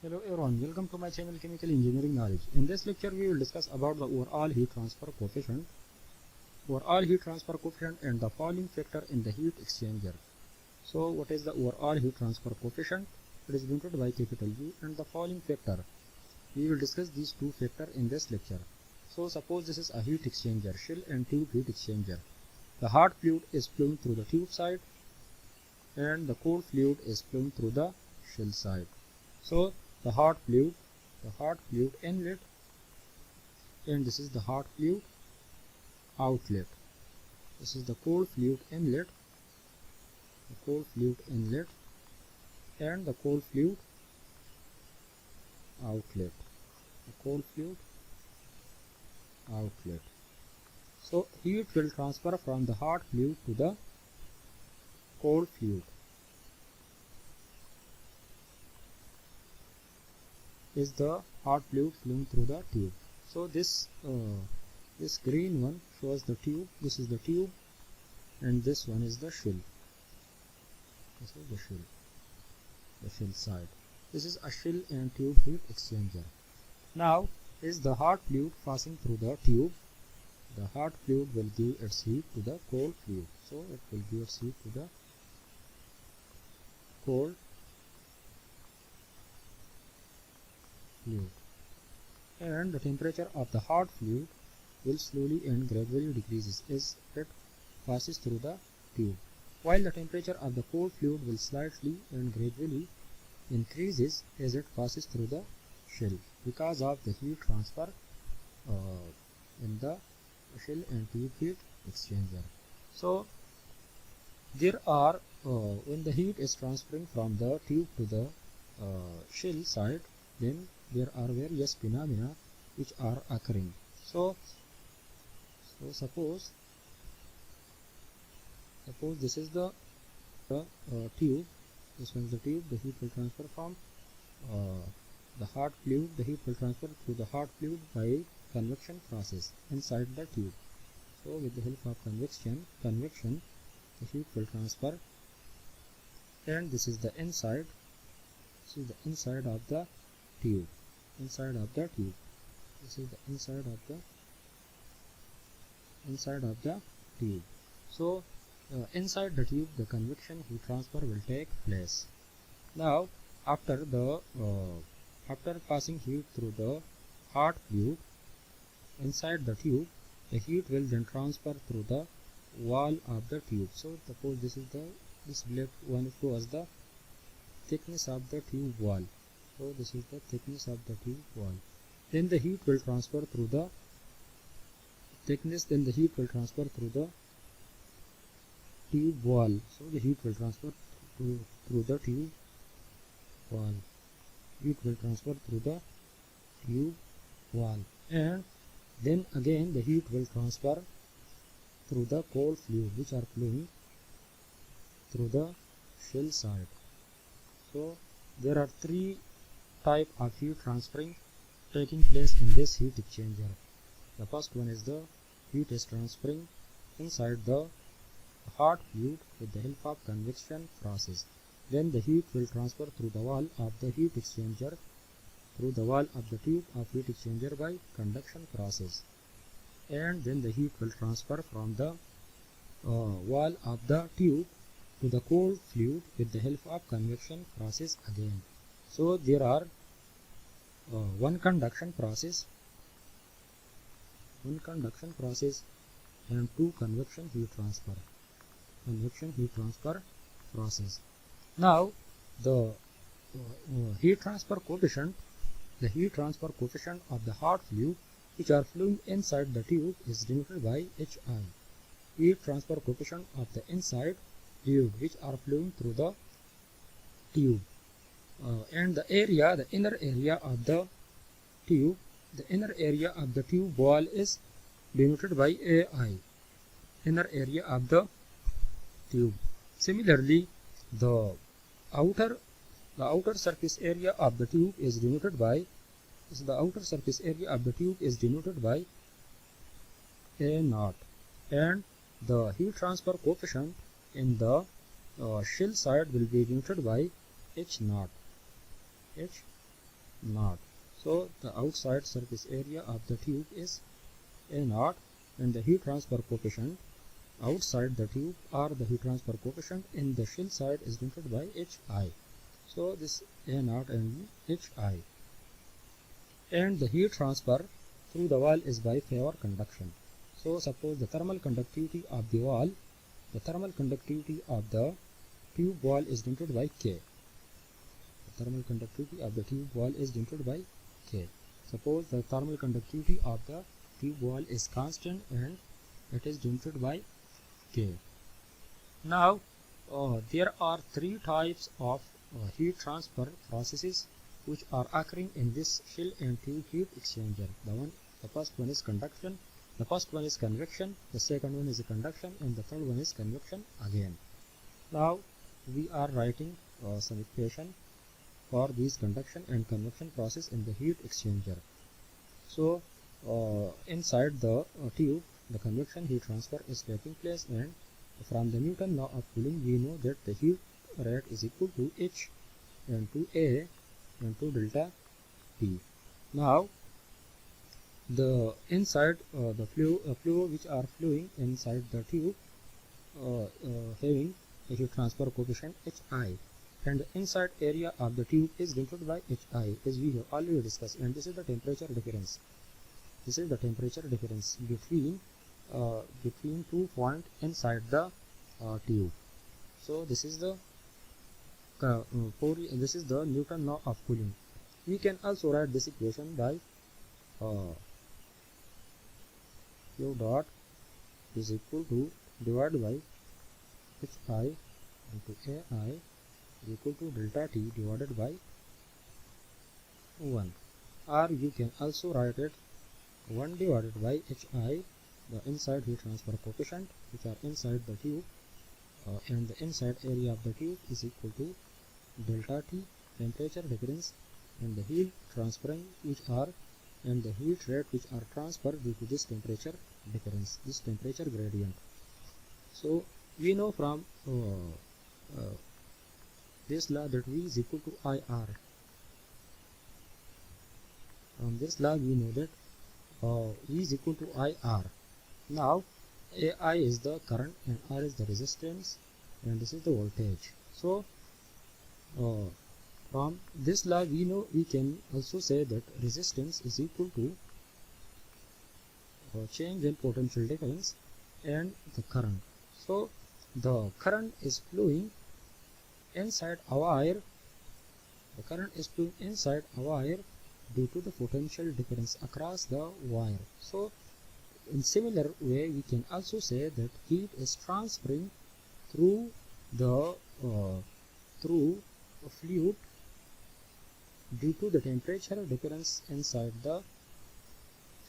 Hello everyone, welcome to my channel Chemical Engineering Knowledge. In this lecture we will discuss about the overall heat transfer coefficient, and the Fouling factor in the heat exchanger. So what is the overall heat transfer coefficient? It is denoted by capital U, and the Fouling factor. We will discuss these two factors in this lecture. So suppose this is a heat exchanger, shell and tube heat exchanger. The hot fluid is flowing through the tube side and the cold fluid is flowing through the shell side. So the hot fluid inlet, and this is the hot fluid outlet. This is the cold fluid inlet, and the cold fluid outlet. So heat will transfer from the hot fluid to the cold fluid. Is the hot fluid flowing through the tube. So this green one shows the tube. This is the tube, and this one is the shell. This is the shell side. This is a shell and tube heat exchanger. Now is the hot fluid passing through the tube. The hot fluid will give its heat to the cold fluid. So it will give its heat to the cold fluid, and the temperature of the hot fluid will slowly and gradually decreases as it passes through the tube, while the temperature of the cold fluid will slightly and gradually increases as it passes through the shell because of the heat transfer in the shell and tube heat exchanger. So there are when the heat is transferring from the tube to the shell side, then there are various phenomena which are occurring. So suppose this is the tube. This one is the tube. The heat will transfer from the hot fluid. The heat will transfer through the hot fluid by convection process inside the tube. So with the help of convection, the heat will transfer, and this is the inside. This is the inside of the tube. This is the inside of the tube. So inside the tube, the convection heat transfer will take place. Now after passing heat through the hot fluid inside the tube, the heat will then transfer through the wall of the tube. So suppose this black one shows the thickness of the tube wall. So this is the thickness of the tube wall. Then the heat will transfer through the thickness. Then the heat will transfer through the tube wall. So the heat will transfer through the tube wall. Heat will transfer through the tube wall, and then again the heat will transfer through the cold fluid which are flowing through the shell side. So there are three type of heat transferring taking place in this heat exchanger. The first one is the heat is transferring inside the hot fluid with the help of convection process. Then the heat will transfer through the wall of the heat exchanger, through the wall of the tube of heat exchanger by conduction process, and then the heat will transfer from the wall of the tube to the cold fluid with the help of convection process again. So there are one conduction process and two convection heat transfer process. Now the heat transfer coefficient of the hot fluid which are flowing inside the tube is denoted by HI. Heat transfer coefficient of the inside fluid which are flowing through the tube, and the inner area of the tube wall is denoted by AI, inner area of the tube. Similarly, the outer surface area of the tube is denoted by A naught, and the heat transfer coefficient in the shell side will be denoted by H naught. naught. So the outside surface area of the tube is A naught, and the heat transfer coefficient outside the tube or the heat transfer coefficient in the shell side is denoted by Hi. So this A naught and Hi. And the heat transfer through the wall is by favor conduction. So suppose the thermal conductivity of the wall, the thermal conductivity of the tube wall is denoted by K. The thermal conductivity of the tube wall is denoted by K. Suppose the thermal conductivity of the tube wall is constant and it is denoted by K. Now there are three types of heat transfer processes which are occurring in this shell and tube heat exchanger. The first one is conduction, the first one is convection, the second one is conduction, and the third one is convection again. Now we are writing some equation for these conduction and convection process in the heat exchanger. So inside the tube, the convection heat transfer is taking place, and from the Newton law of cooling we know that the heat rate is equal to H into A into delta T. Now the inside the fluid which are flowing inside the tube having a heat transfer coefficient Hi, and the inside area of the tube is denoted by Hi, as we have already discussed, and this is the temperature difference. This is the temperature difference between 2 points inside the tube. So this is the Newton law of cooling. We can also write this equation by Q dot is equal to divided by Hi into Ai is equal to delta T divided by 1, or you can also write it 1 divided by Hi, the inside heat transfer coefficient which are inside the tube, and the inside area of the tube is equal to delta T, temperature difference, and the heat transferring which are, and the heat rate which are transferred due to this temperature difference, this temperature gradient. So we know from this law that V is equal to IR. From this law we know that V is equal to IR. Now AI is the current and R is the resistance, and this is the voltage. So from this law we know we can also say that resistance is equal to change in potential difference and the current. So the current is flowing inside a wire, the current is flowing inside a wire due to the potential difference across the wire. So in similar way we can also say that heat is transferring through the fluid due to the temperature difference inside the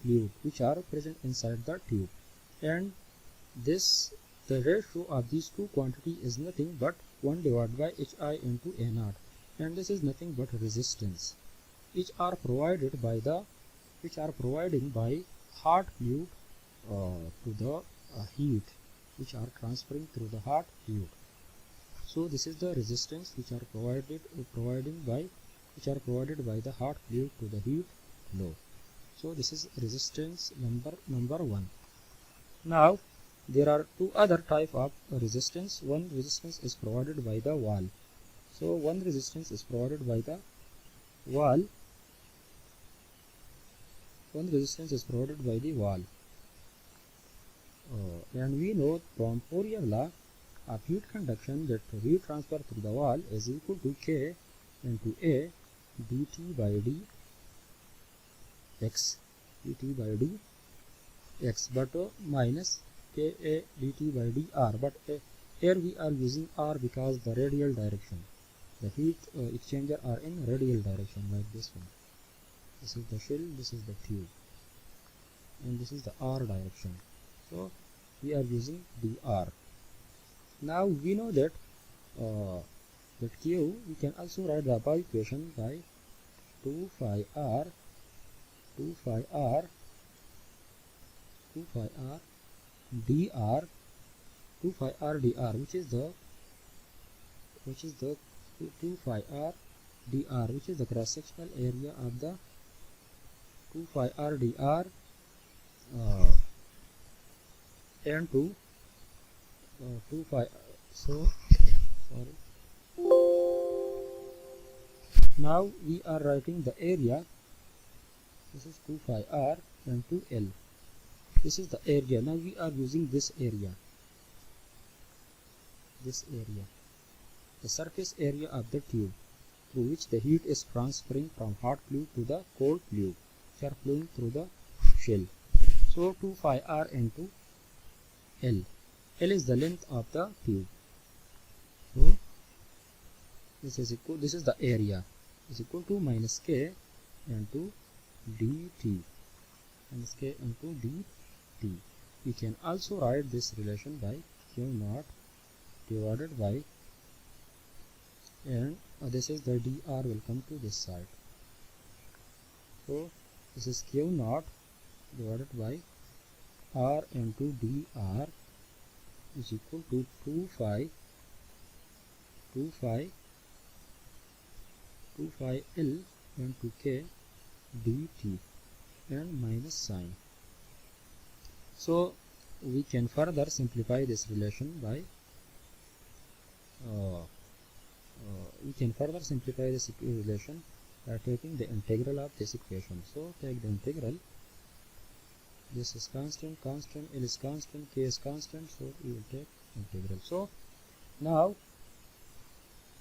fluid which are present inside the tube, and the ratio of these two quantity is nothing but 1 divided by Hi into A naught, and this is nothing but resistance which are provided by hot fluid to the heat which are transferring through the hot fluid. So this is the resistance which are provided by the hot fluid to the heat flow. So this is resistance number 1. Now there are two other type of resistance. One resistance is provided by the wall. So one resistance is provided by the wall. One resistance is provided by the wall. And we know from Fourier law of heat conduction that heat transfer through the wall is equal to K into A dt by dx, but minus Ka dt by dr, but here we are using r because the radial direction, the heat exchanger are in radial direction, like this one. This is the shell, this is the tube, and this is the r direction. So we are using dr. Now we know that Q, we can also write the above equation by 2 phi r dr, 2 phi r dr, which is the 2 phi r dr, which is the cross-sectional area of the 2 phi r dr and 2 phi. So sorry. Now we are writing the area. This is 2 phi r and 2l. This is the area. Now we are using this area. This area, the surface area of the tube through which the heat is transferring from hot fluid to the cold fluid, which are flowing through the shell. So 2 phi r into L. L is the length of the tube. So this is the area is equal to minus K into dt. Minus K into dt. We can also write this relation by Q naught divided by, and this is the dr will come to this side. So this is Q naught divided by r into dr is equal to 2 phi L into K dt and minus sign. So we can further simplify this relation by taking the integral of this equation. So take the integral. This is constant, L is constant, K is constant, so we will take integral. So now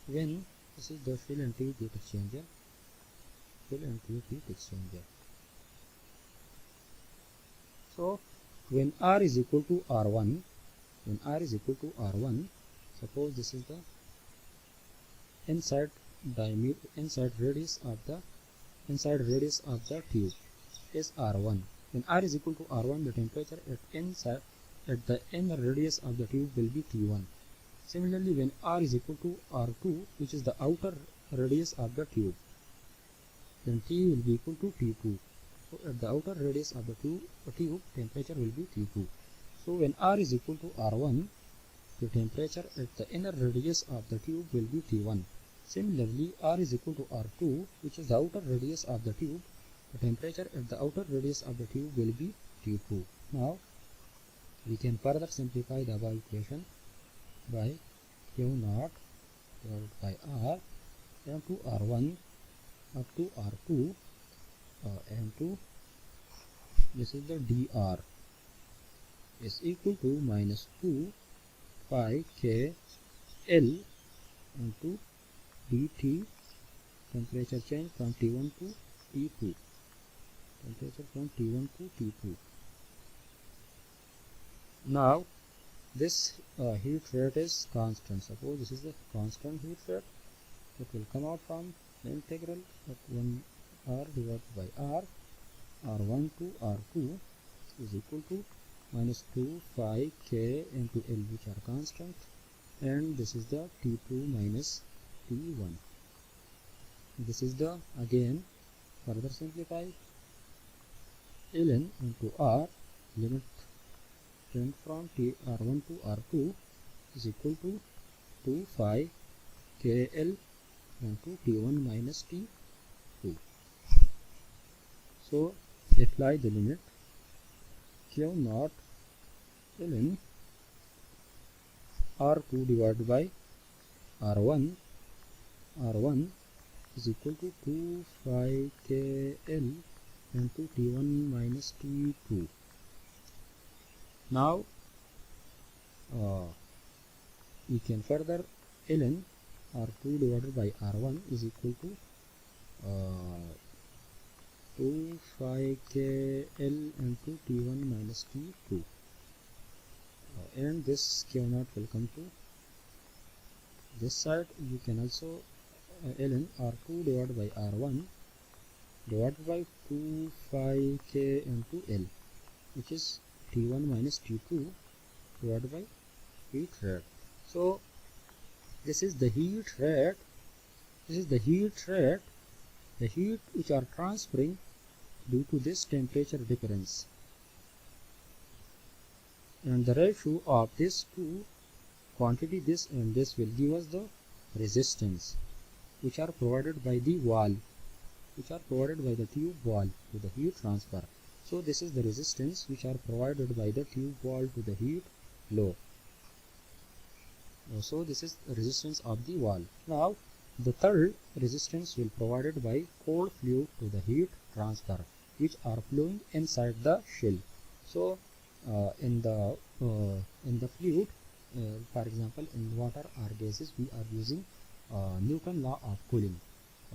when this is the fill and tube heat exchanger, so when R is equal to R1, suppose this is the inside radius of the tube is R1. When R is equal to R1, the temperature at the inner radius of the tube will be T1. Similarly, when R is equal to R2, which is the outer radius of the tube, then T will be equal to T2. So at the outer radius of the tube temperature will be T2. So when R is equal to R1, the temperature at the inner radius of the tube will be T1. Similarly, R is equal to R2, which is the outer radius of the tube, the temperature at the outer radius of the tube will be T2. Now we can further simplify the above equation by Q naught divided by R into R1 up to R2 into this is the dr is equal to minus 2 pi K L into dt, temperature change from T1 to T2. Now this heat rate is constant. Suppose this is the constant heat rate. It will come out from the integral of 1 R divided by R, R1 to R2 is equal to minus 2 phi K into L, which are constant, and this is the T2 minus T1. This is the, again further simplify, ln into R, limit change from R1 to R2 is equal to 2 phi KL into T1 minus T2. So apply the limit. Q naught ln R2 divided by R1 is equal to 2 phi KL into T1 minus T2. Now we can further ln R2 divided by R1 is equal to 2 phi KL into T1 minus T2, and this Q naught will come to this side. You can also ln R2 divided by R1 divided by 2 phi K into L, which is T1 minus T2 divided by heat rate. So this is the heat rate. The heat which are transferring due to this temperature difference, and the ratio of this two quantity, this and this, will give us the resistance. which are provided by the wall, which are provided by the tube wall to the heat transfer. So this is the resistance which are provided by the tube wall to the heat flow. So this is the resistance of the wall. Now the third resistance will provided by cold fluid to the heat transfer, which are flowing inside the shell. So in the fluid, for example in water or gases, we are using Newton law of cooling.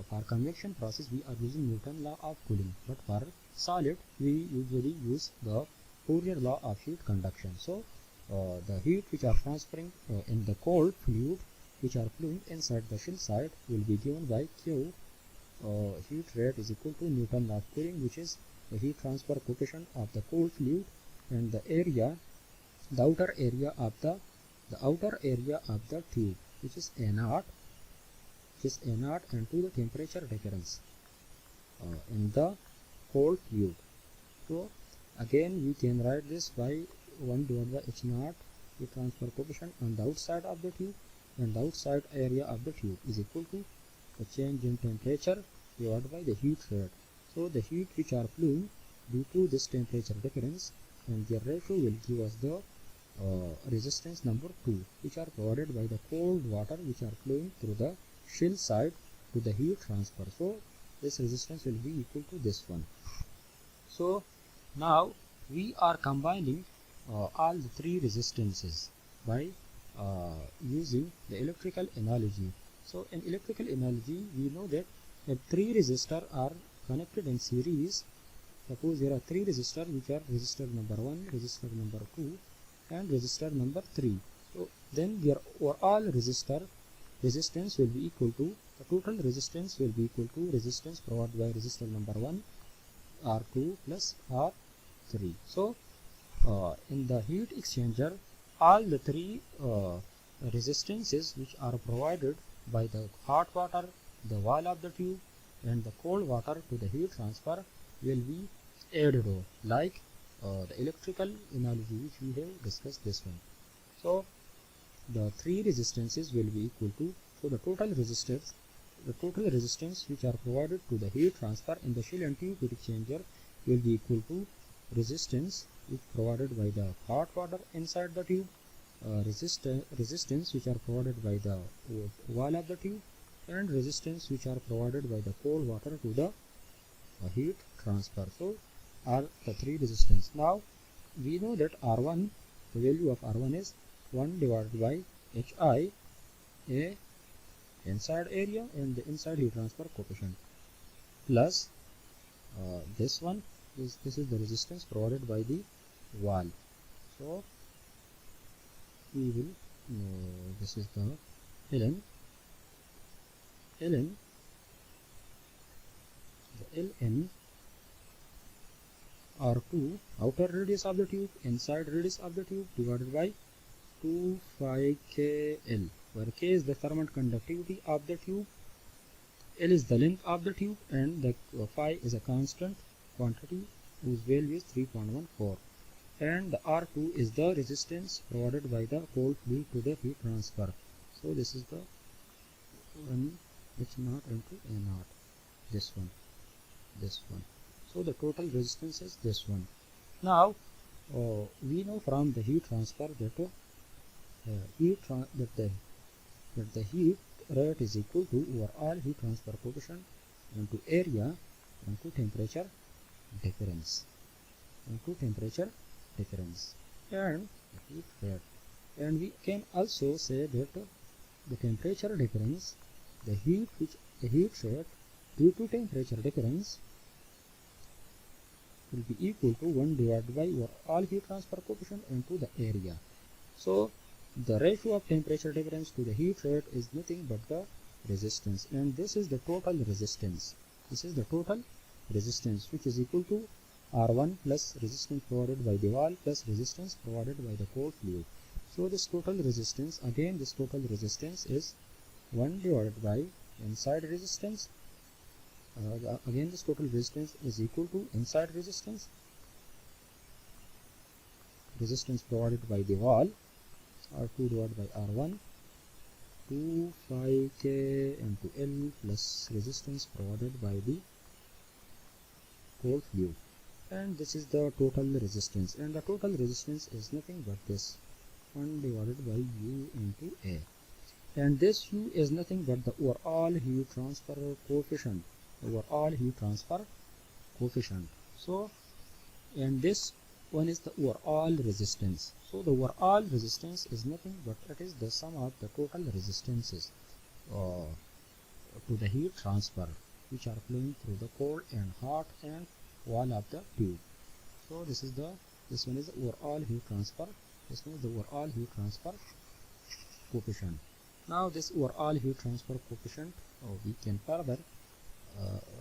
For convection process we are using Newton law of cooling, but for solid we usually use the Fourier law of heat conduction. So the heat which are transferring in the cold fluid which are flowing inside the shell side will be given by Q. Heat rate is equal to Newton law of cooling, which is the heat transfer coefficient of the cold fluid, and the area, the outer area of the tube, which is A0, and to the temperature difference in the cold fluid. So again we can write this by 1 divided by H0, heat transfer coefficient on the outside of the tube, and the outside area of the tube is equal to the change in temperature divided by the heat rate. So the heat which are flowing due to this temperature difference, and their ratio will give us the resistance number 2, which are provided by the cold water which are flowing through the shell side to the heat transfer. So this resistance will be equal to this one. So now we are combining all the three resistances by using the electrical analogy. So in electrical analogy we know that if three resistors are connected in series, suppose there are three resistors which are resistor number 1, resistor number 2 and resistor number 3. So then their overall resistance will be equal to, the total resistance will be equal to resistance provided by resistor number 1 R2 plus R3. So in the heat exchanger, all the three resistances which are provided by the hot water, the wall of the tube and the cold water to the heat transfer will be added on, like the electrical analogy which we have discussed this one. So the three resistances will be equal to, so the total resistance which are provided to the heat transfer in the shell and tube heat exchanger will be equal to resistance which provided by the hot water inside the tube, resistance which are provided by the wall of the tube, and resistance which are provided by the cold water to the heat transfer. So are the three resistance. Now we know that R1, the value of R1 is 1 divided by HI, a inside area and the inside heat transfer coefficient, plus this one is, this is the resistance provided by the wall. So we will this is the ln, the ln R2, outer radius of the tube, inside radius of the tube, divided by 2 phi kl, where k is the thermal conductivity of the tube, l is the length of the tube, and the phi is a constant quantity whose value is 3.14, and the R2 is the resistance provided by the cold fluid to the heat transfer. So this is the 1 H0 into A0, this one. So the total resistance is this one. Now we know from the heat transfer that the heat rate is equal to overall heat transfer coefficient into area into temperature difference, and heat rate. And we can also say that the temperature difference, the heat rate due to temperature difference will be equal to 1 divided by all heat transfer coefficient into the area. So the ratio of temperature difference to the heat rate is nothing but the resistance, and this is the total resistance. Which is equal to R1 plus resistance provided by the wall plus resistance provided by the cold fluid. So this total resistance, again this total resistance is 1 divided by inside resistance. Again this total resistance is equal to inside resistance provided by the wall, R2 divided by R1 2 phi k into L plus resistance provided by the cold fluid, and this is the total resistance, and the total resistance is nothing but this 1 divided by U into A, and this U is nothing but the overall heat transfer coefficient, so, and this one is the overall resistance. So the overall resistance is nothing but it is the sum of the total resistances to the heat transfer which are flowing through the cold and hot and wall of the tube. So this one is the overall heat transfer. This one is the overall heat transfer coefficient. Now this overall heat transfer coefficient, we can further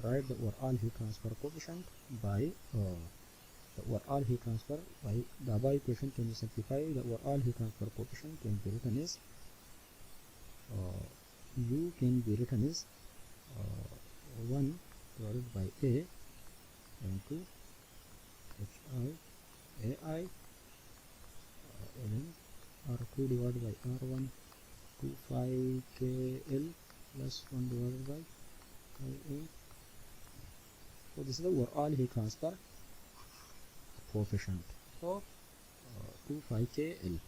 write the overall heat transfer coefficient by the overall heat transfer by the above equation can be simplified. The overall heat transfer coefficient can be written as U can be written as 1 divided by A into HI and R2 divided by R1 2 phi KL plus 1 divided by IA. So this is the overall heat transfer coefficient. So 2 phi KL.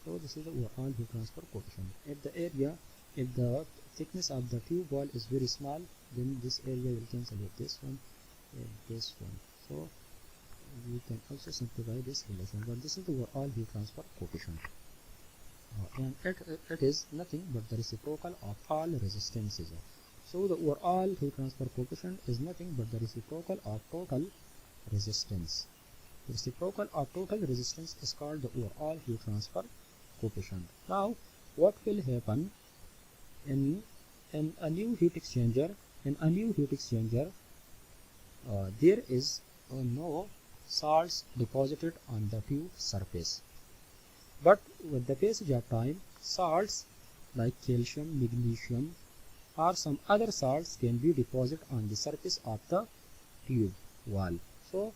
So this is the overall heat transfer coefficient. If the area, if the thickness of the tube wall is very small, then this area will cancel with this one and this one. So we can also simplify this relation, but this is the overall heat transfer coefficient, and it is nothing but the reciprocal of all resistances. So the overall heat transfer coefficient is nothing but the reciprocal of total resistance. The reciprocal of total resistance is called the overall heat transfer coefficient. Now what will happen in a new heat exchanger? In a new heat exchanger, there is no salts deposited on the tube surface, but with the passage of time, salts like calcium, magnesium or some other salts can be deposited on the surface of the tube wall. So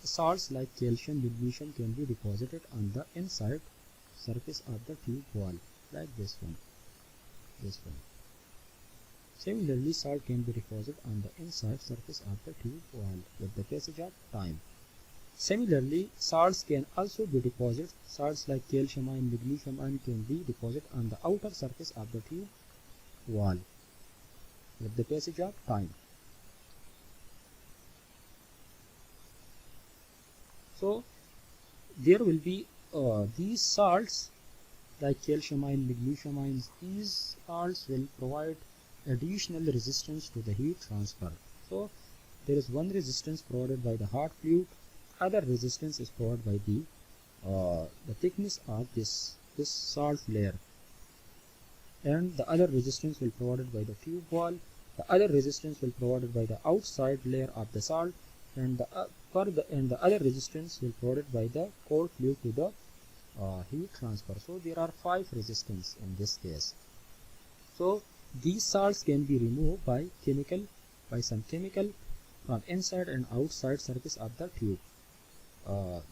salts like calcium, magnesium can be deposited on the inside surface of the tube wall, like this one. Similarly, salt can be deposited on the inside surface of the tube wall with the passage of time. Similarly, salts can also be deposited. Salts like calcium ion, magnesium ion can be deposited on the outer surface of the tube wall with the passage of time. So there will be these salts like calcium ion, magnesium ions. These salts will provide additional resistance to the heat transfer. So there is one resistance provided by the hot fluid, other resistance is provided by the thickness of this salt layer, and the other resistance will provided by the tube wall. The other resistance will provided by the outside layer of the salt, and the other resistance will provided by the cold fluid to the heat transfer. So there are 5 resistance in this case. So these salts can be removed by some chemical from inside and outside surface of the tube.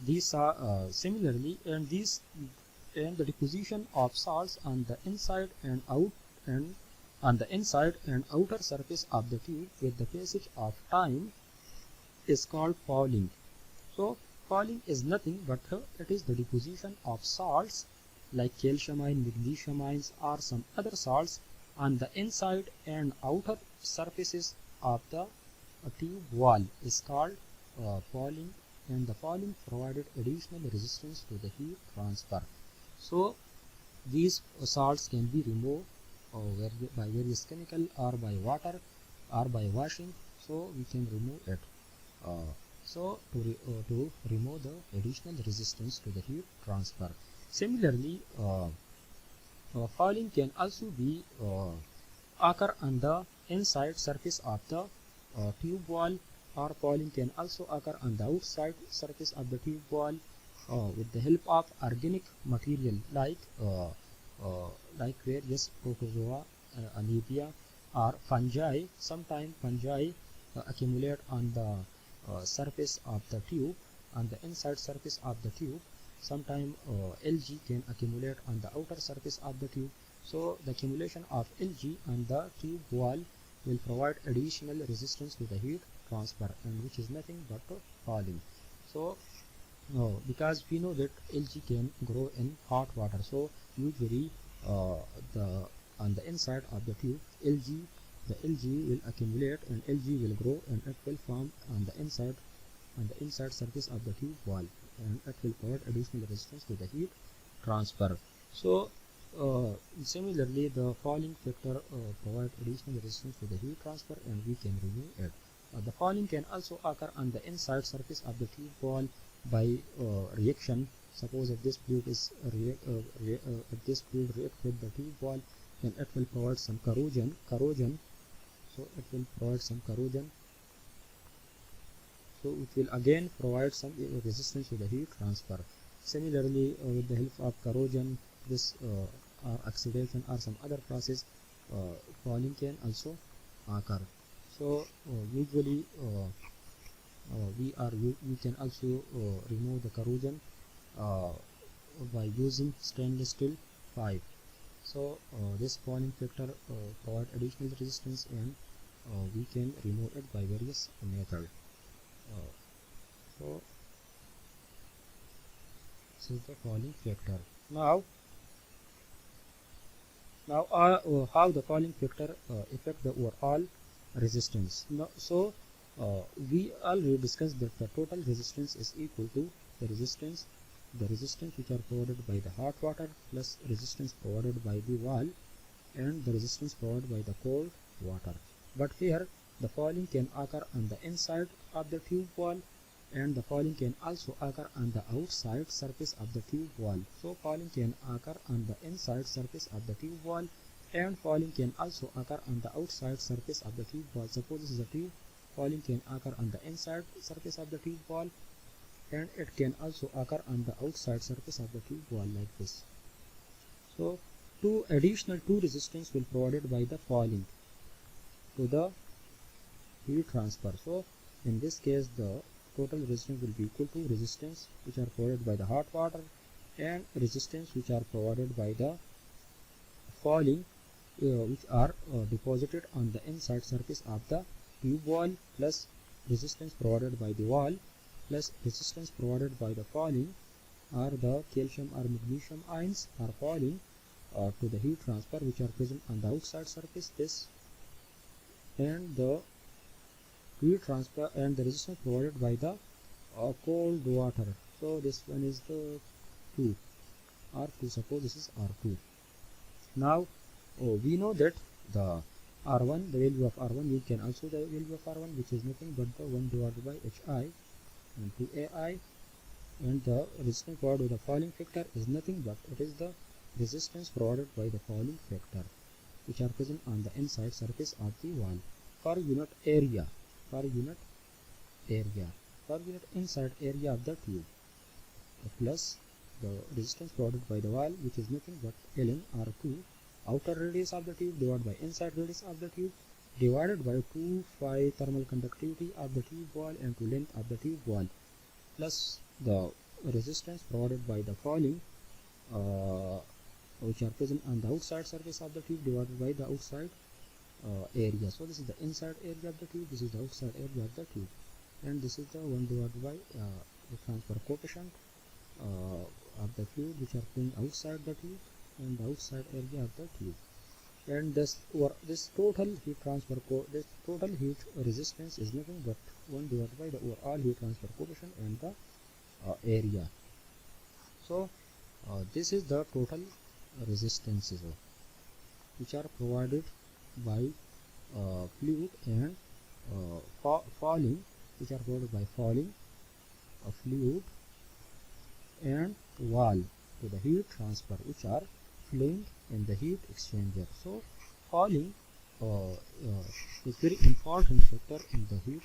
These are similarly, and the deposition of salts on the inside and outer surface of the tube with the passage of time is called fouling. So fouling is nothing but it is the deposition of salts like calcium ion, magnesium ions or some other salts on the inside and outer surfaces of the tube wall is called fouling, and the fouling provided additional resistance to the heat transfer. So these salts can be removed by various chemical or by water or by washing. So we can remove it. So to remove the additional resistance to the heat transfer. Similarly, fouling can also be occur on the inside surface of the tube wall, or fouling can also occur on the outside surface of the tube wall with the help of organic material like various protozoa, amoeba or fungi. Sometimes fungi accumulate on the surface of the tube, on the inside surface of the tube. Sometimes algae can accumulate on the outer surface of the tube. So the accumulation of algae on the tube wall will provide additional resistance to the heat transfer, and which is nothing but falling. So because we know that algae can grow in hot water, so usually the on the inside of the tube the algae will accumulate and algae will grow, and it will form on the inside surface of the tube wall, and it will provide additional resistance to the heat transfer. So similarly, the falling factor provides additional resistance to the heat transfer, and we can remove it. The falling can also occur on the inside surface of the tube wall by reaction. Suppose if this fluid react with the tube wall, then it will provide some corrosion. So it will provide some corrosion. So it will again provide some resistance to the heat transfer. Similarly, with the help of corrosion, this or oxidation or some other process, falling can also occur. So usually we can also remove the corrosion by using stainless steel pipe. So this falling factor provide additional resistance, and we can remove it by various methods. So this is the falling factor. Now how the falling factor affect the overall resistance. So we already discussed that the total resistance is equal to the resistance which are provided by the hot water plus resistance provided by the wall and the resistance provided by the cold water. But here the falling can occur on the inside of the tube wall, and the falling can also occur on the outside surface of the tube wall. So falling can occur on the inside surface of the tube wall, and falling can also occur on the outside surface of the tube wall. Suppose this is a tube, falling can occur on the inside surface of the tube wall, and it can also occur on the outside surface of the tube wall like this. So additional resistance will provided by the falling to the heat transfer. So in this case the total resistance will be equal to resistance which are provided by the hot water and resistance which are provided by the falling which are deposited on the inside surface of the tube wall, plus resistance provided by the wall plus resistance provided by the falling, or the calcium or magnesium ions are falling to the heat transfer which are present on the outside surface, this, and the heat transfer and the resistance provided by the cold water. So this one is the 2 R2. Suppose this is R2. Now we know that the R1, the value of R1, you can also the value of R1, which is nothing but the 1 divided by Hi into Ai, and the resistance provided by the falling factor is nothing but it is the resistance provided by the falling factor which are present on the inside surface of the wall per unit area, per unit inside area of the tube, plus the resistance provided by the wall, which is nothing but ln R2, outer radius of the tube divided by inside radius of the tube, divided by 2 phi thermal conductivity of the tube wall and to length of the tube wall, plus the resistance provided by the falling which are present on the outside surface of the tube divided by the outside area. So this is the inside area of the tube, this is the outside area of the tube, and this is the 1 divided by the transfer coefficient of the fluid which are flowing outside the tube and the outside area of the tube. And this total heat transfer this total heat resistance is nothing but 1 divided by the overall heat transfer coefficient and the area. So this is the total resistances which are provided by fluid and falling, which are provided by falling fluid and wall to the heat transfer which are flowing in the heat exchanger. So falling is very important factor in the heat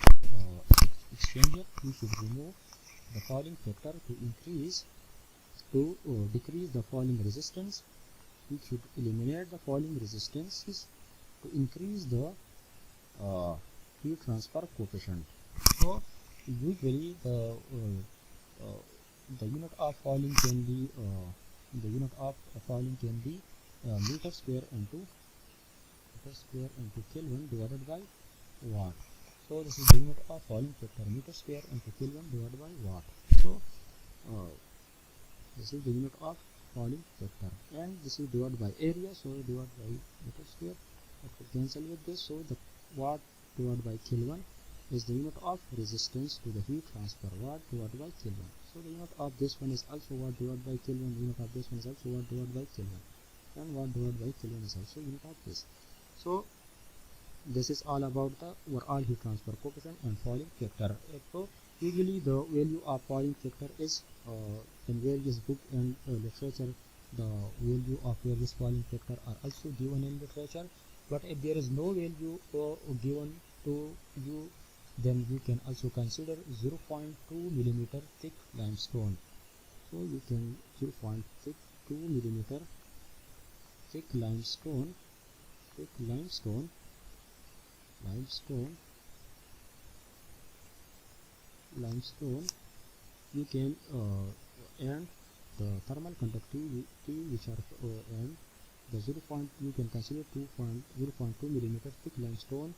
exchanger. We should remove the falling factor to decrease the falling resistance. We should eliminate the falling resistances to increase the heat transfer coefficient. So usually the unit of falling can be meter square into Kelvin divided by watt. So this is the unit of Fouling factor, meter square into Kelvin divided by watt. So this is the unit of Fouling factor, and this is divided by area, so divided by meter square. It will cancel with this, so the watt divided by Kelvin is the unit of resistance to the heat transfer, watt divided by Kelvin. So the unit of this one is also watt divided by Kelvin, the unit of this one is also watt divided by Kelvin, and watt divided by Kelvin is also unit of this. So this is all about the overall heat transfer coefficient and Fouling factor. So usually the value of Fouling factor is in various book and literature, the value of various Fouling factor are also given in literature, but if there is no value given to you, then you can also consider 0.2 millimeter thick limestone. So you can 0.2 millimeter thick limestone you can and the thermal conductivity which are and the 0. You can consider 0.2 millimeter thick limestone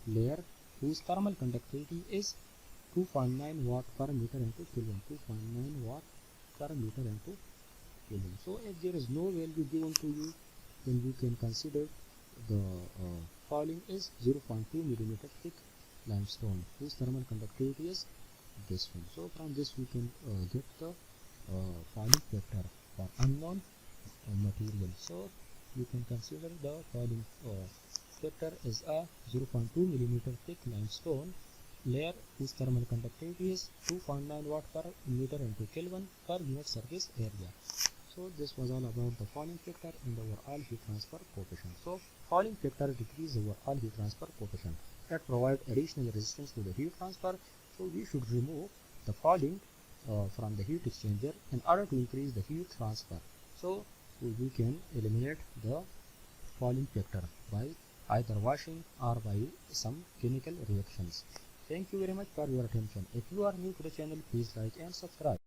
layer whose thermal conductivity is 2.9 watt per meter into Kelvin. 2.9 watt per meter into Kelvin. So if there is no value given to you, then you can consider the Fouling is 0.2 millimeter thick limestone whose thermal conductivity is this one. So from this we can get the Fouling factor for unknown material. So you can consider the Fouling factor is a 0.2 millimeter thick limestone layer whose thermal conductivity is 2.9 watt per meter into Kelvin per unit surface area. So this was all about the Fouling factor and the overall heat transfer coefficient. So Fouling factor decreases the overall heat transfer coefficient that provide additional resistance to the heat transfer. So we should remove the Fouling from the heat exchanger in order to increase the heat transfer. So we can eliminate the Fouling factor by either washing or by some chemical reactions. Thank you very much for your attention. If you are new to the channel, please like and subscribe.